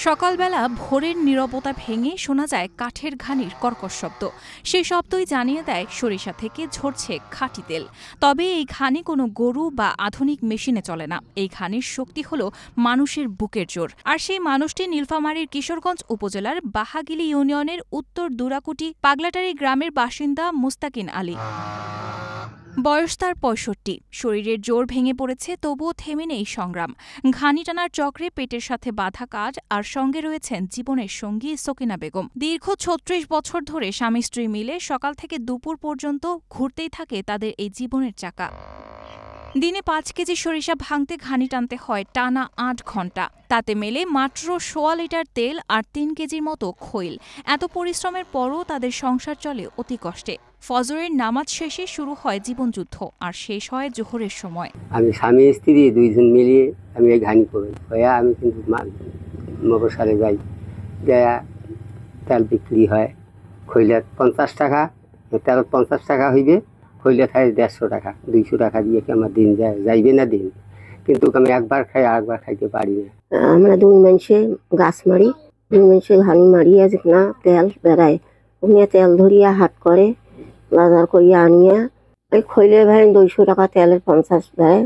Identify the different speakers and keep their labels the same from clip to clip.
Speaker 1: সকালবেলা ভোরের নীরবতা ভেঙে শোনা যায় কাঠের ঘানির কর্কশ শব্দ। সেই শব্দই জানিয়ে দেয় সরিষা থেকে ঝরছে খাঁটি তেল। তবে এই ঘানি কোনো গরু বা আধুনিক মেশিনে চলে না। এই ঘানির শক্তি হলো মানুষের বুকের জোর। আর সেই মানুষটি নীলফামারীর কিশোরগঞ্জ উপজেলার বাহাগিলি ইউনিয়নের উত্তর দুরাকুটি পাগলাটারি গ্রামের বাসিন্দা মুস্তাকিন আলী। বয়স তার ৬৫। শরীরের জোর ভেঙে পড়েছে, তবুও থেমে নেই সংগ্রাম। ঘানি টানার চক্রে পেটের সাথে বাঁধা কাজ, আর সঙ্গে রয়েছেন জীবনের সঙ্গী সকিনা বেগম। দীর্ঘ ৩৬ বছর ধরে স্বামী স্ত্রী মিলে সকাল থেকে দুপুর পর্যন্ত ঘুরতেই থাকে তাদের এই জীবনের চাকা। দিনে ৫ কেজি সরিষা ভাঙতে ঘানি টানতে হয় টানা ৮ ঘণ্টা। তাতে মেলে মাত্র ১.৫ লিটার তেল আর ৩ কেজির মতো খৈল। এত পরিশ্রমের পরও তাদের সংসার চলে অতি কষ্টে। ফজরের নামাজ শেষে শুরু হয় জীবনযুদ্ধ, আর শেষ হয় জোহরের সময়।
Speaker 2: আমি স্বামী স্ত্রী দুইজন মিলিয়ে আমি এই ঘানি করি হয়ে আমি কিন্তু মবসারে যাই, দেয়া তেল বিক্রি হয়। খৈলের ৫০ টাকা, তেল ৫০ টাকা হইবে, খৈলে খাই ১৫০ টাকা, ২০০ টাকা দিয়ে কি আমার দিন যায়, যাইবে না দিন। কিন্তু আমি একবার খাই আর একবার খাইতে পারি না।
Speaker 3: আমরা দুই মানুষে গাছ মারি, দুই মানুষে ঘানি মারিয়া যে না তেল বেড়ায়, উনিয়া তেল ধরিয়া হাট করে বাজার করিয়া আনিয়া ওই খৈলে ভাই ২০০ টাকা, তেলের ৫০ দেয়,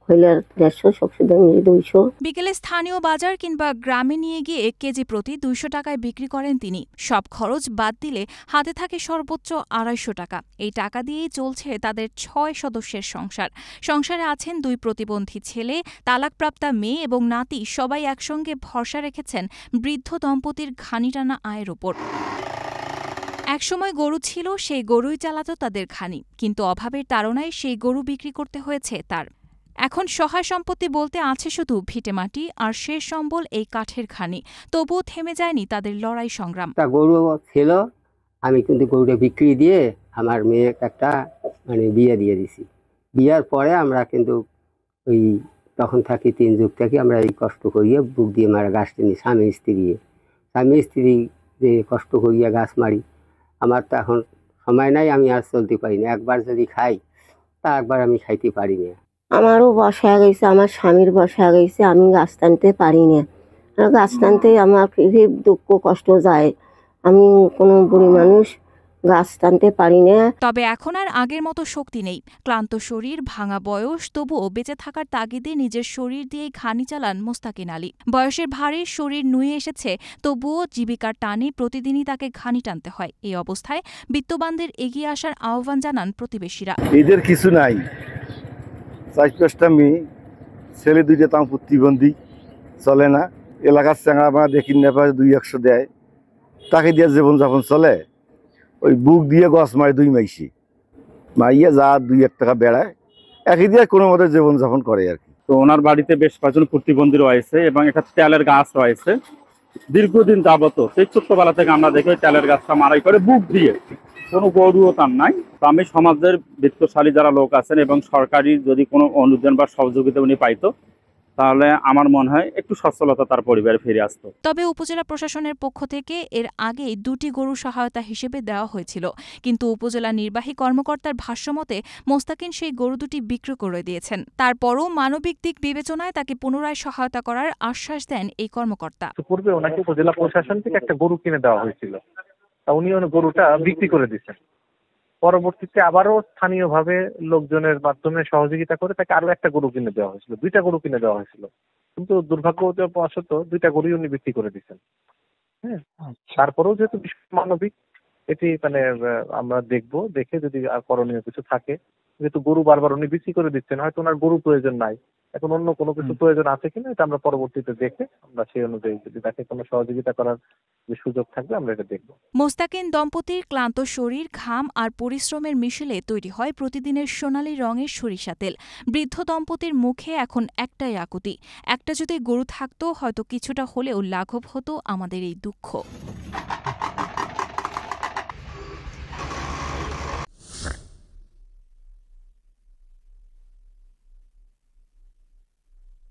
Speaker 3: খৈলের ১৫০, শক্তি ২০০।
Speaker 1: বিকেলে স্থানীয় বাজার কিংবা গ্রামে নিয়ে গিয়ে কেজি প্রতি ২০০ টাকায় বিক্রি করেন তিনি। সব খরচ বাদ দিলে হাতে থাকে সর্বোচ্চ ২৫০ টাকা। এই টাকা দিয়েই চলছে তাদের ৬ সদস্যের সংসার। সংসারে আছেন ২ প্রতিবন্ধী ছেলে, তালাকপ্রাপ্তা মেয়ে এবং নাতি। সবাই একসঙ্গে ভরসা রেখেছেন বৃদ্ধ দম্পতির ঘানি টানা আয়ের ওপর। একসময় গরু ছিল, সেই গরুই চালাতো তাদের ঘানি, কিন্তু অভাবের তাড়নায় সেই গরু বিক্রি করতে হয়েছে তার। এখন সহায় সম্পত্তি বলতে আছে শুধু ভিটেমাটি, আর শেষ সম্বল এই কাঠের ঘানি। তবুও থেমে যায়নি তাদের লড়াই সংগ্রাম।
Speaker 2: একটা গরু ছিল, আমি কিন্তু গরুটা বিক্রি দিয়ে আমার মেয়েকে একটা বিয়ে দিয়ে দিছি। বিয়ার পরে আমরা কিন্তু ওই তখন থাকি ৩ যুগ থেকে আমরা এই কষ্ট করিয়ে বুক দিয়ে মারা গাছ টেনি, স্বামী স্ত্রী যে কষ্ট করিয়া গাছ মারি। আমার তো এখন সময় নাই, আমি আর চলতে পারি না। একবার যদি খাই তা একবার আমি খাইতে পারি না।
Speaker 3: আমারও বসা গেছে, আমার স্বামীর বসা গেছে, আমি গাছ টানতে পারি না। গাছ টানতে আমার খুব দুঃখ কষ্ট যায়। আমি কোনো বুড়ি মানুষ, গাছ টানতে পারি না।
Speaker 1: তবে এখন আর আগের মতো শক্তি নেই। ক্লান্ত শরীর, ভাঙা বয়স, তবুও বেঁচে থাকার তাগিদে নিজের শরীর দিয়েই ঘানি চালান মুস্তাকিন আলী। বয়সের ভারে শরীর নুয়ে এসেছে, তবুও জীবিকার টানে প্রতিদিনই তাকে ঘানি টানতে হয়। এই অবস্থায় বিত্তবানদের এগিয়ে আসার আহ্বান জানান প্রতিবেশীরা।
Speaker 4: এদের কিছু নাই, ৪-৫টা মেয়ে, ছেলে 2টা তাও প্রতিবন্ধী, চলে না। এলাকার চাঙা বা দেখি না পারে ২-১০০ দেয়, তাকে দিয়ে জীবনযাপন চলে। ওই বুক দিয়ে গছ মারে 2 মাইসি মাইয়া যা 2-1 টাকা বেড়ায়, একই দিয়ে কোনো মতে জীবনযাপন করে আর কি।
Speaker 5: তো ওনার বাড়িতে বেশ কয়েকজন প্রতিবন্ধী রয়েছে এবং একটা তেলের গাছ রয়েছে। দীর্ঘদিন যাবত সেই ছোট্টবেলা থেকে আমরা দেখি তেলের গাছটা মারাই করে বুক দিয়ে, কোনো গরুও তার নাই। তো আমি সমাজের বিত্তশালী যারা লোক আছেন এবং সরকারি যদি কোনো অনুদান বা সহযোগিতা উনি পাইতো, তাহলে আমার মনে হয় একটু সচ্ছলতা তার পরিবারে ফিরে আসতো।
Speaker 1: তবে উপজেলা প্রশাসনের পক্ষ থেকে এর আগেই 2টি গরু সহায়তা হিসেবে দেওয়া হয়েছিল, কিন্তু উপজেলা নির্বাহী কর্মকর্তার ভাষ্যমতে মোস্তাকিন সেই গরু দুটি বিক্রি করে দিয়েছেন। তারপরও মানবিক দিক বিবেচনায় তাকে পুনরায় সহায়তা করার আশ্বাস দেন এই কর্মকর্তা।
Speaker 6: পূর্বে ওনাকে উপজেলা প্রশাসন থেকে একটা গরু কিনে দেওয়া হয়েছিল, তা উনি গরুটা বিক্রি করে দিচ্ছেন। পরবর্তীতে আবারও স্থানীয়ভাবে লোকজনের মাধ্যমে সহযোগিতা করে তাকে আরো একটা গরু কিনে দেওয়া হয়েছিল, 2টা গরু কিনে দেওয়া হয়েছিল, কিন্তু দুর্ভাগ্যবশত 2টা গরুই উনি বিক্রি করে দিচ্ছেন। হ্যাঁ, তারপরেও যেহেতু মানবিক, এটি আমরা দেখে যদি আর করণীয় কিছু থাকে, যেহেতু গরু বারবার উনি বিক্রি করে দিচ্ছেন, হয়তো ওনার গরু প্রয়োজন নাই, এখন অন্য কোনো কিছু প্রয়োজন আছে কিনা এটা আমরা পরবর্তীতে দেখে আমরা সেই অনুযায়ী যদি তাকে কোনো সহযোগিতা করার যে সুযোগ থাকবে আমরা এটা দেখব।
Speaker 1: মোস্তাকিন দম্পতির ক্লান্ত শরীর, ঘাম আর পরিশ্রমের মিশেলে তৈরি হয় প্রতিদিনের সোনালী রঙের সরিষা তেল। বৃদ্ধ দম্পতির মুখে এখন একটাই আকুতি, একটা যদি গরু থাকতো হয়তো কিছুটা হলেও লাঘব হতো আমাদের এই দুঃখ।